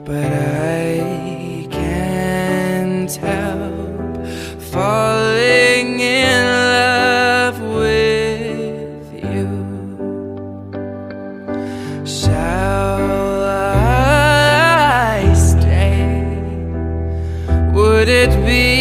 but I can't help falling in love with you. Shall I stay? Would it be